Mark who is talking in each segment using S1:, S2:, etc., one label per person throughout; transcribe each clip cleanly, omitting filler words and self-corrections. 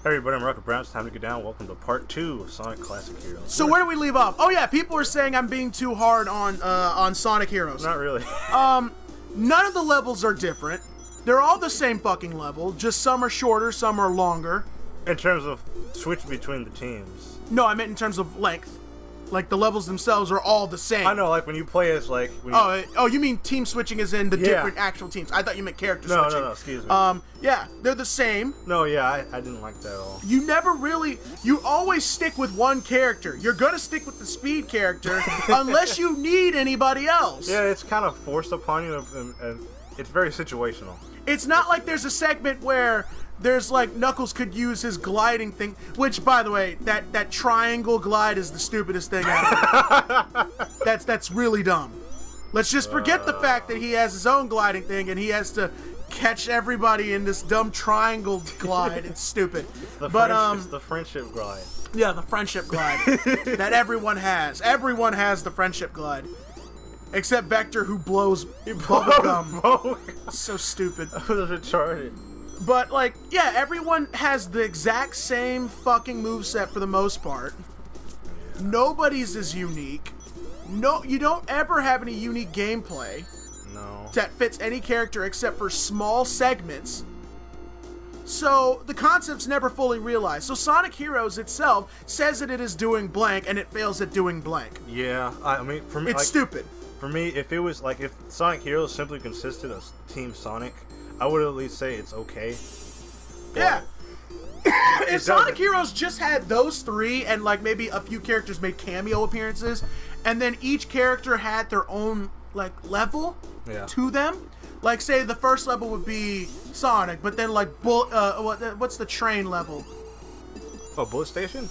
S1: Hey everybody, I'm Rocket Brown. It's time to get down. Welcome to part 2 of Sonic Classic Heroes.
S2: So where do we leave off? Oh yeah, people are saying I'm being too hard on Sonic Heroes.
S1: Not really.
S2: None of the levels are different. They're all the same fucking level, just some are shorter, some are longer.
S1: In terms of switching between the teams.
S2: No, I meant in terms of length. Like, the levels themselves are all the same.
S1: I know, like, when you play as, like...
S2: Oh, you mean team switching as in the different actual teams. I thought you meant character switching.
S1: No, excuse me.
S2: Yeah, they're the same.
S1: No, yeah, I didn't like that at all.
S2: You never really... You always stick with one character. You're gonna stick with the speed character unless you need anybody else.
S1: Yeah, it's kind of forced upon you, and it's very situational.
S2: It's not like there's a segment where... There's like Knuckles could use his gliding thing, which, by the way, that triangle glide is the stupidest thing ever. That's really dumb. Let's just forget the fact that he has his own gliding thing and he has to catch everybody in this dumb triangle glide. It's stupid.
S1: It's the friendship glide.
S2: Yeah, the friendship glide that everyone has. Everyone has the friendship glide. Except Vector, who blows bubblegum. So stupid.
S1: I was retarded.
S2: But, like, yeah, everyone has the exact same fucking moveset for the most part. Nobody's is unique. No, you don't ever have any unique gameplay.
S1: No.
S2: That fits any character except for small segments. So, the concept's never fully realized. So, Sonic Heroes itself says that it is doing blank, and it fails at doing blank.
S1: Yeah, I mean, for me...
S2: It's stupid.
S1: For me, if it was, like, if Sonic Heroes simply consisted of Team Sonic... I would at least say it's okay.
S2: Yeah. If Sonic Heroes just had those three and like maybe a few characters made cameo appearances and then each character had their own like level to them. Like say the first level would be Sonic, but then like what's the train level?
S1: Oh, Bullet Station?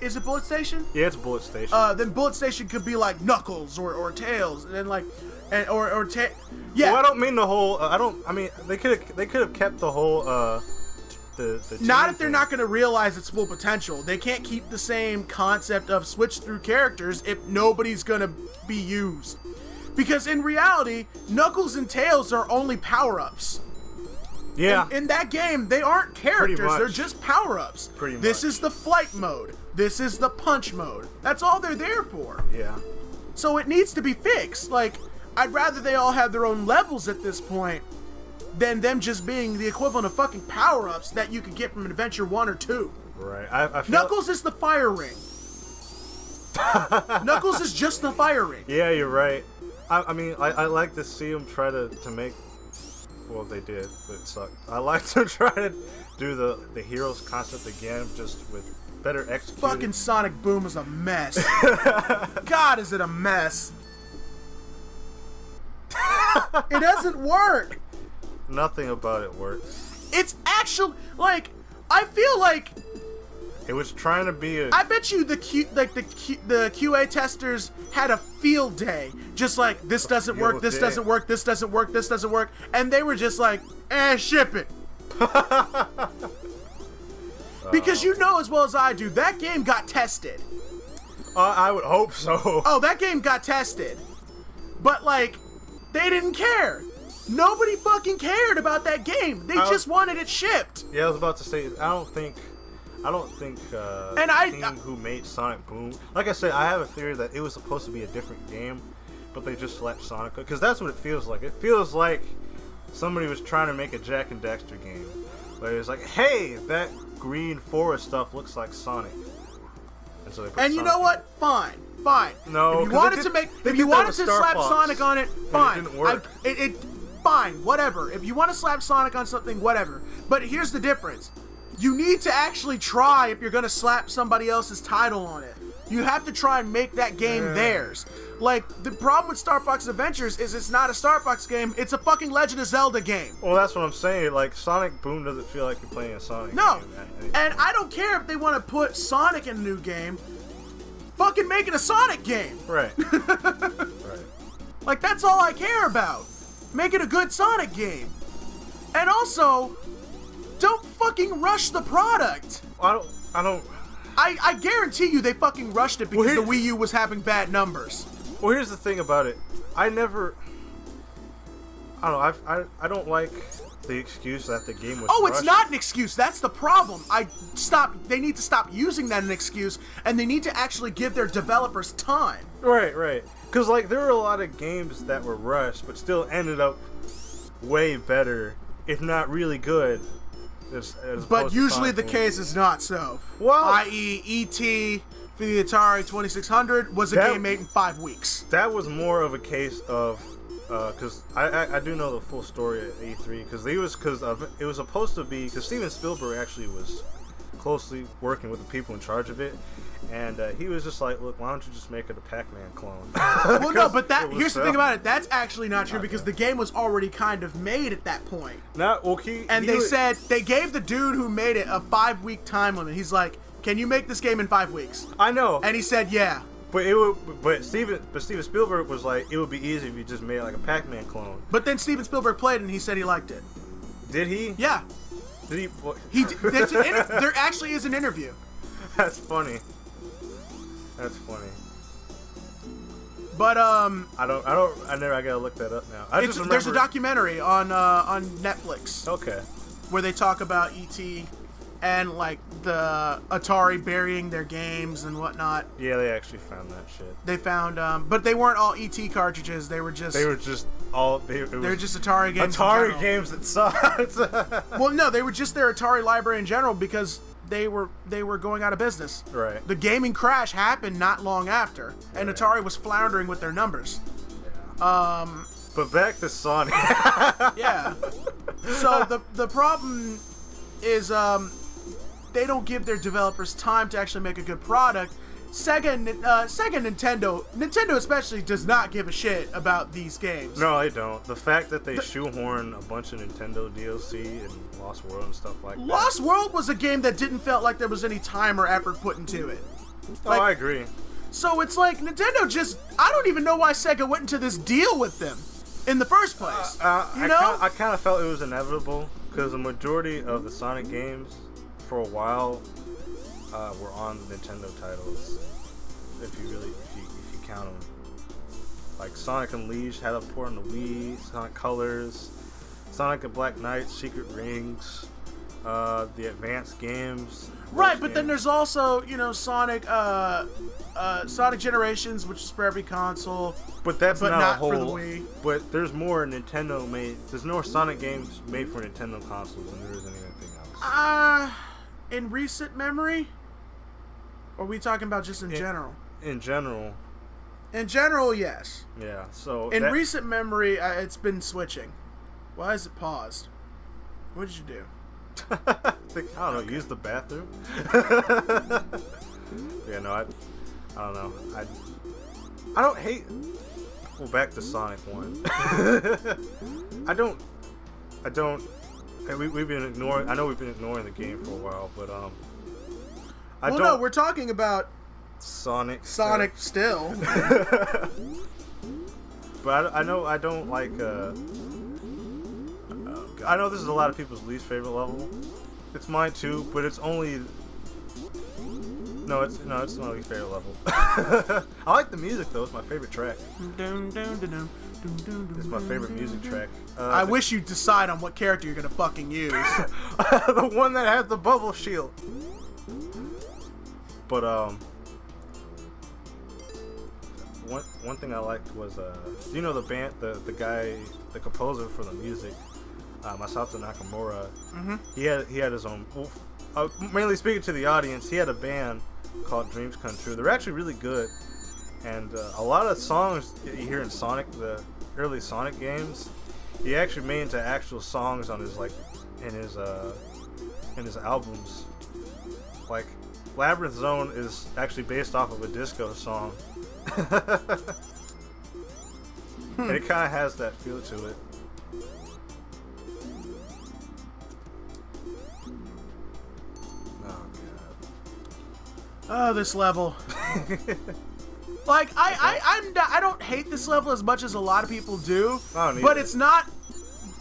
S2: Is it Bullet Station?
S1: Yeah, it's Bullet Station.
S2: Then Bullet Station could be like Knuckles or Tails, and then like yeah.
S1: Well, I don't mean the whole. I mean, they could have kept the whole. The
S2: not if they're not going to realize its full potential. They can't keep the same concept of switch through characters if nobody's going to be used. Because in reality, Knuckles and Tails are only power-ups.
S1: Yeah.
S2: In that game, they aren't characters. They're just power-ups.
S1: Pretty much.
S2: This is the flight mode. This is the punch mode. That's all they're there for.
S1: Yeah.
S2: So it needs to be fixed. Like, I'd rather they all have their own levels at this point than them just being the equivalent of fucking power-ups that you could get from Adventure 1 or 2.
S1: Right. I feel
S2: Knuckles is the fire ring. Knuckles is just the fire ring.
S1: Yeah, you're right. I mean, I like to see them try to make... Well, they did, but it sucked. I like to try to do the Heroes concept again, just with better execution.
S2: Fucking Sonic Boom is a mess. God, is it a mess. It doesn't work.
S1: Nothing about it works.
S2: It's actually like I feel like
S1: it was trying to be a.
S2: I bet you the QA testers had a field day, just like this doesn't work, this doesn't work, this doesn't work, this doesn't work, and they were just like, ship it. Because you know as well as I do, that game got tested.
S1: I would hope so.
S2: Oh, that game got tested, but like. They didn't care. Nobody fucking cared about that game. They just wanted it shipped.
S1: Yeah, I was about to say, I don't think the team who made Sonic Boom, like I said, I have a theory that it was supposed to be a different game, but they just slapped Sonic, because that's what it feels like. It feels like somebody was trying to make a Jak and Daxter game, where it's like, hey, that green forest stuff looks like Sonic. And so they put
S2: you know what? Fine.
S1: No,
S2: if you wanted to slap Sonic on it, fine.
S1: It didn't work.
S2: Fine, whatever. If you want to slap Sonic on something, whatever. But here's the difference. You need to actually try if you're going to slap somebody else's title on it. You have to try and make that game theirs. Like, the problem with Star Fox Adventures is it's not a Star Fox game, it's a fucking Legend of Zelda game.
S1: Well, that's what I'm saying. Like, Sonic Boom doesn't feel like you're playing a Sonic
S2: game.
S1: And
S2: I don't care if they want to put Sonic in a new game. Fucking make it a Sonic game.
S1: Right. Right.
S2: Like, that's all I care about. Make it a good Sonic game. And also, don't fucking rush the product. I guarantee you they fucking rushed it because the Wii U was having bad numbers.
S1: Well, here's the thing about it. I don't like the excuse that the game was.
S2: Oh,
S1: rushed.
S2: it's not an excuse. That's the problem. They need to stop using that as an excuse, and they need to actually give their developers time.
S1: Right. Because like there were a lot of games that were rushed, but still ended up way better, if not really good.
S2: But usually the case is not so.
S1: Well,
S2: i.e., E.T. for the Atari 2600 was a game made in 5 weeks.
S1: That was more of a case of, because I do know the full story at E3, because it was supposed to be, because Steven Spielberg actually was closely working with the people in charge of it, and he was just like, look, why don't you just make it a Pac-Man clone?
S2: Well, no, but here's the thing about it. That's actually not true, because the game was already kind of made at that point. They gave the dude who made it a 5-week time limit. He's like, can you make this game in 5 weeks?
S1: I know.
S2: And he said, yeah.
S1: But Steven Spielberg was like, it would be easy if you just made like a Pac-Man clone.
S2: But then Steven Spielberg played it and he said he liked it.
S1: Did he?
S2: Yeah.
S1: Did he?
S2: There actually is an interview.
S1: That's funny.
S2: But
S1: I gotta look that up now.
S2: There's a documentary on Netflix.
S1: Okay.
S2: Where they talk about E.T. and like the Atari burying their games and whatnot.
S1: Yeah, they actually found that shit.
S2: They found, but they weren't all ET cartridges. They were just
S1: just
S2: Atari games.
S1: Atari games that sucked.
S2: Well, no, they were just their Atari library in general because they were going out of business.
S1: Right.
S2: The gaming crash happened not long after, and Atari was floundering with their numbers.
S1: Yeah. But back to Sonic.
S2: Yeah. So the problem is they don't give their developers time to actually make a good product. Sega, Nintendo especially does not give a shit about these games.
S1: No, they don't. The fact that they shoehorn a bunch of Nintendo DLC and Lost World and stuff like that.
S2: Lost World was a game that didn't feel like there was any time or effort put into it.
S1: Like, I agree.
S2: So it's like Nintendo just, I don't even know why Sega went into this deal with them in the first place.
S1: I kind of felt it was inevitable because the majority of the Sonic games for a while were on Nintendo titles. If you count them, like Sonic Unleashed had a port on the Wii, Sonic Colors, Sonic and Black Knight, Secret Rings, the advanced games.
S2: Right, but then there's also Sonic Generations, which is for every console.
S1: But that's not a whole.
S2: For the Wii.
S1: But there's more Nintendo made. There's more Sonic games made for Nintendo consoles than there is anything else.
S2: In recent memory, or are we talking about just in general?
S1: In general.
S2: In general, yes.
S1: Yeah. So
S2: in recent memory, it's been switching. Why is it paused? What did you do?
S1: I don't know. Use the bathroom. Yeah. No. I don't know. I don't hate. Well, back to Sonic 1. I don't. We've been ignoring. I know we've been ignoring the game for a while, but
S2: no, we're talking about
S1: Sonic
S2: still.
S1: But I know I don't like. I know this is a lot of people's least favorite level. It's mine too, but it's only. No, it's my least favorite level. I like the music though. It's my favorite track. It's my favorite music track.
S2: I wish you'd decide on what character you're gonna fucking use.
S1: The one that has the bubble shield. But one thing I liked was the band, the guy, the composer for the music, Masato Nakamura.
S2: Mm-hmm.
S1: He had his own. Mainly speaking to the audience, he had a band called Dreams Come True. They're actually really good, and a lot of songs you hear in Sonic, the early Sonic games, he actually made into actual songs on his in his albums. Like Labyrinth Zone is actually based off of a disco song. And it kind of has that feel to it.
S2: Oh, this level. Like, I don't hate this level as much as a lot of people do. But it's not.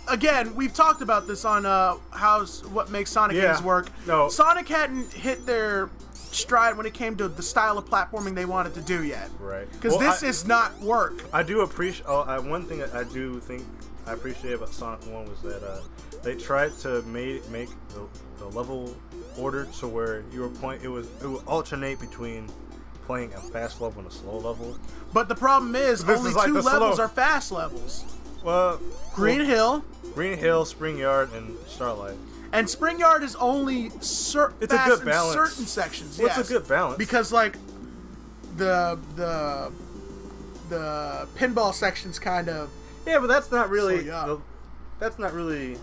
S2: Again, we've talked about this on what makes Sonic games work.
S1: No.
S2: Sonic hadn't hit their stride when it came to the style of platforming they wanted to do yet.
S1: Right.
S2: Because this is not work.
S1: I do appreciate. One thing I do think I appreciate about Sonic 1 was that they tried to make the level order to where it would alternate between playing a fast level and a slow level.
S2: But the problem is only
S1: like
S2: 2 levels
S1: slow.
S2: are fast levels.
S1: Well,
S2: Green Hill,
S1: Spring Yard, and Starlight.
S2: and Spring Yard is only
S1: It's a
S2: fast
S1: good
S2: in
S1: balance.
S2: certain sections.
S1: Well,
S2: Yes.
S1: it's a good balance.
S2: Because like the pinball section's kind of
S1: Yeah, but that's not really.
S2: So, yeah.
S1: That's not really.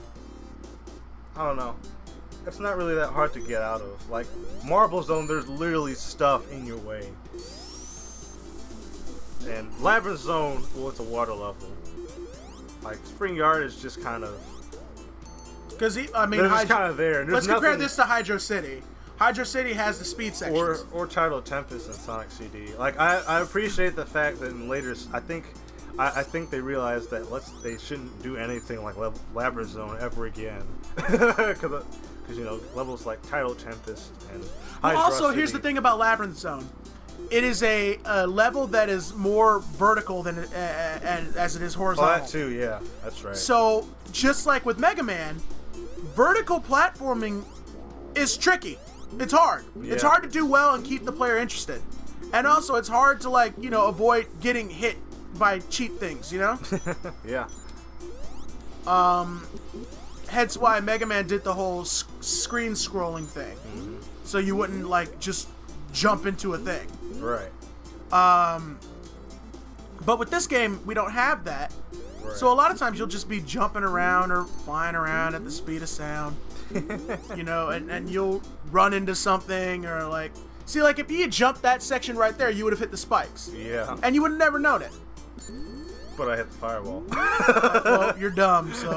S1: I don't know. That's not really that hard to get out of. Like Marble Zone, there's literally stuff in your way. And Labyrinth Zone, well, it's a water level. Like Spring Yard is just kind of.
S2: because they're
S1: They're just kind of there.
S2: Let's compare this to Hydro City. Hydro City has the speed sections.
S1: Or Tidal Tempest and Sonic CD. Like I appreciate the fact that in later, I think they realized that they shouldn't do anything like Labyrinth Zone ever again, because levels like Tidal Tempest and
S2: Well,
S1: Hydra
S2: also, here's the
S1: City-
S2: thing about Labyrinth Zone. It is a level that is more vertical than and as it is
S1: Oh,
S2: horizontal.
S1: that too, yeah, that's right.
S2: So, just like with Mega Man, vertical platforming is tricky. It's hard. It's
S1: Yeah.
S2: hard to do well and keep the player interested. And also, it's hard to avoid getting hit by cheap things,
S1: Yeah,
S2: Hence why Mega Man did the whole screen scrolling thing.
S1: Mm-hmm.
S2: So you wouldn't just jump into a thing.
S1: right.
S2: But with this game, we don't have that.
S1: Right.
S2: So a lot of times you'll just be jumping around or flying around at the speed of sound. And you'll run into something or see, if you had jumped that section right there, you would have hit the spikes.
S1: Yeah,
S2: And you would have never known it.
S1: but I hit the fireball.
S2: Well, you're dumb, so.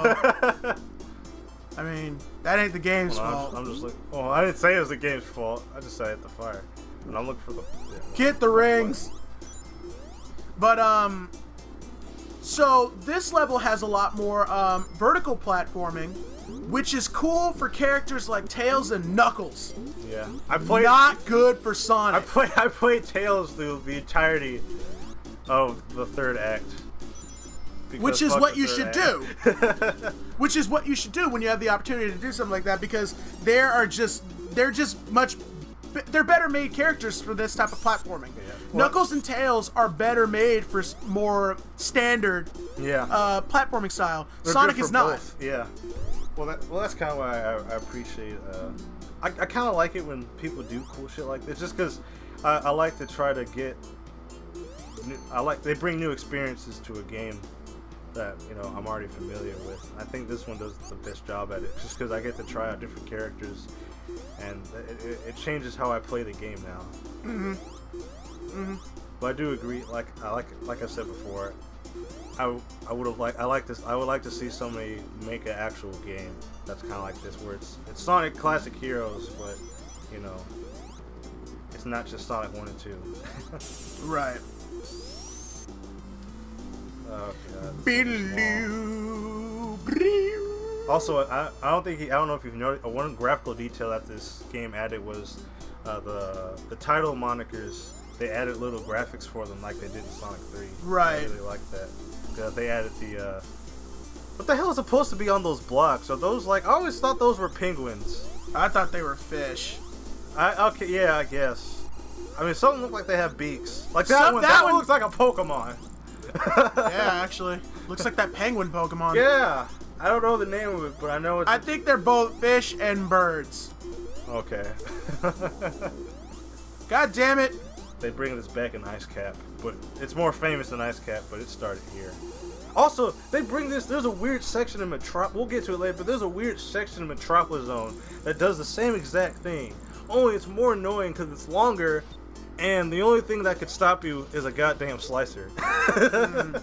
S2: I mean, that ain't the game's fault.
S1: I'm just like, oh, I didn't say it was the game's fault. I just said I hit the fire, and I'm looking for the. Yeah,
S2: Get the rings. But, so this level has a lot more vertical platforming, which is cool for characters like Tails and Knuckles.
S1: Yeah, I played.
S2: Not good for Sonic.
S1: I played Tails through the entirety of the third act.
S2: Which
S1: Because
S2: is
S1: fuck
S2: what
S1: the
S2: you
S1: third
S2: should
S1: act.
S2: do. Which is what you should do when you have the opportunity to do something like that, because they're better made characters for this type of platforming.
S1: Yeah. Well-
S2: Knuckles and Tails are better made for more standard
S1: Yeah.
S2: platforming style.
S1: They're
S2: Sonic
S1: good
S2: is
S1: for
S2: not.
S1: both. Yeah. Well, that's kind of why I appreciate. I kind of like it when people do cool shit like this, just because I like to try to get. They bring new experiences to a game that I'm already familiar with. I think this one does the best job at it, just because I get to try out different characters, and it changes how I play the game now. But I do agree. Like I said before, I would like to see somebody make an actual game that's kind of like this, where it's Sonic Classic Heroes, but it's not just Sonic 1 and 2.
S2: Right.
S1: Oh god.
S2: Also,
S1: Also, I don't know if you've noticed, one graphical detail that this game added was the title monikers. They added little graphics for them like they did in Sonic 3.
S2: Right.
S1: I really like that. They added the what the hell is supposed to be on those blocks? Are those I always thought those were penguins.
S2: I thought they were fish.
S1: Okay, yeah, I guess. I mean, some look like they have beaks. Like that one. That one looks like a Pokemon.
S2: Yeah, actually. Looks like that penguin Pokemon.
S1: Yeah. I don't know the name of it, but I know it's.
S2: I think they're both fish and birds.
S1: Okay.
S2: God damn it.
S1: They bring this back in Ice Cap, but it's more famous than Ice Cap, but it started here. Also, they bring this. There's a weird section in Metropolis. We'll get to it later, but there's a weird section in Metropolis Zone that does the same exact thing. Only it's more annoying because it's longer, and the only thing that could stop you is a goddamn slicer. I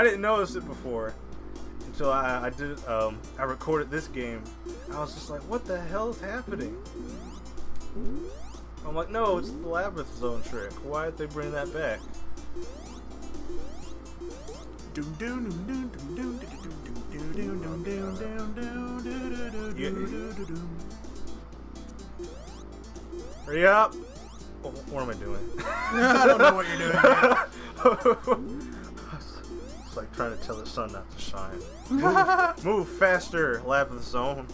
S1: didn't notice it before until I did. I recorded this game. I was just like, "What the hell is happening?" I'm like, "No, it's the Labyrinth Zone trick. Why did they bring that back?" Hurry up! Oh, what am I doing?
S2: I don't know what you're doing, man.
S1: like trying to tell the sun not to shine. Move faster, Lab of the Zone.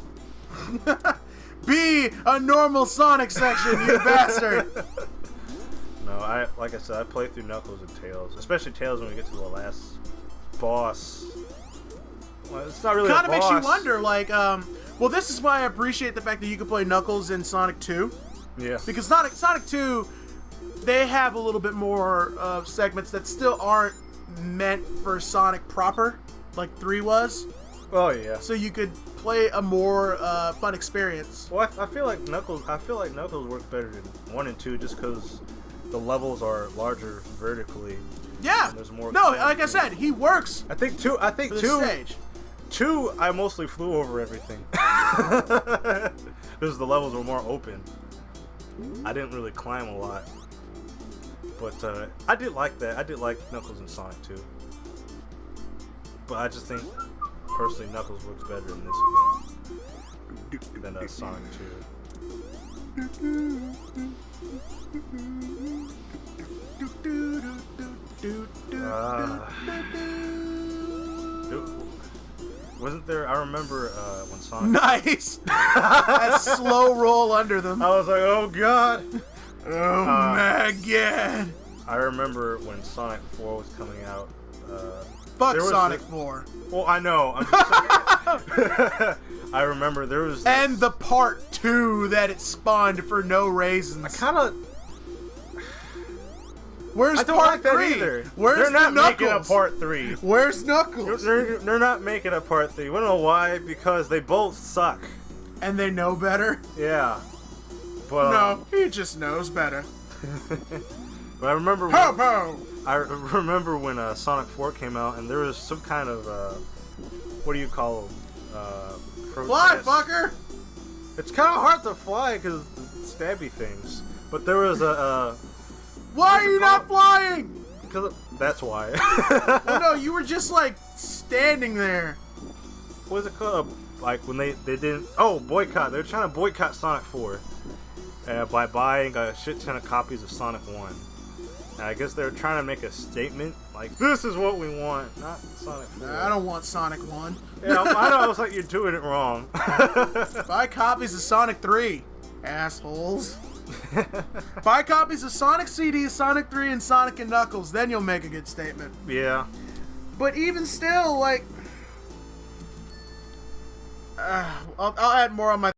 S2: Be a normal Sonic section, you bastard.
S1: No, like I said, I play through Knuckles and Tails, especially Tails when we get to the last boss. Well, it's not really
S2: Kind of
S1: a boss.
S2: makes you wonder, like, well, this is why I appreciate the fact that you can play Knuckles in Sonic 2.
S1: Yeah.
S2: Because Sonic 2, they have a little bit more segments that still aren't meant for Sonic proper, like 3 was.
S1: Oh yeah.
S2: So you could play a more fun experience.
S1: Well, I feel like Knuckles works better than 1 and 2 just because the levels are larger vertically.
S2: Yeah.
S1: And there's more.
S2: No, like I said, he works.
S1: I think 2. I think
S2: for
S1: 2.
S2: the stage.
S1: 2. I mostly flew over everything because the levels were more open. I didn't really climb a lot, but I did like that. I did like Knuckles and Sonic 2, but I just think personally Knuckles works better in this game than Sonic 2. Wasn't there? I remember when Sonic.
S2: Nice. That slow roll under them.
S1: I was like, oh god.
S2: Oh my god.
S1: I remember when Sonic 4 was coming out.
S2: Fuck Sonic 4.
S1: Well, I know. I'm just saying. I remember there was.
S2: And the part 2 that it spawned for no reasons.
S1: I kind of.
S2: Where's
S1: I don't
S2: part
S1: like that
S2: 3?
S1: either.
S2: Where's
S1: They're not
S2: the Knuckles?
S1: making a part 3.
S2: Where's Knuckles?
S1: They're not making a part 3. We don't know why. Because they both suck.
S2: And they know better?
S1: Yeah. But
S2: No, he just knows better.
S1: but I remember.
S2: Ho-ho!
S1: I remember when Sonic 4 came out, and there was some kind of what do you call them?
S2: Fly, fucker!
S1: It's kind of hard to fly because stabby things. But there was a.
S2: Why are you not flying?
S1: Because that's why.
S2: Well, no, you were just like standing there.
S1: What was it called? Like when they didn't. Oh, boycott! They were trying to boycott Sonic 4 by buying a shit ton of copies of Sonic 1. And I guess they were trying to make a statement like, "This is what we want, not Sonic 4."
S2: I don't want Sonic 1.
S1: Yeah, I know. I was like, "You're doing it wrong."
S2: Buy copies of Sonic 3, assholes. Buy copies of Sonic CD, Sonic 3, and Sonic and Knuckles, then you'll make a good statement.
S1: Yeah.
S2: But even still, like, I'll add more on my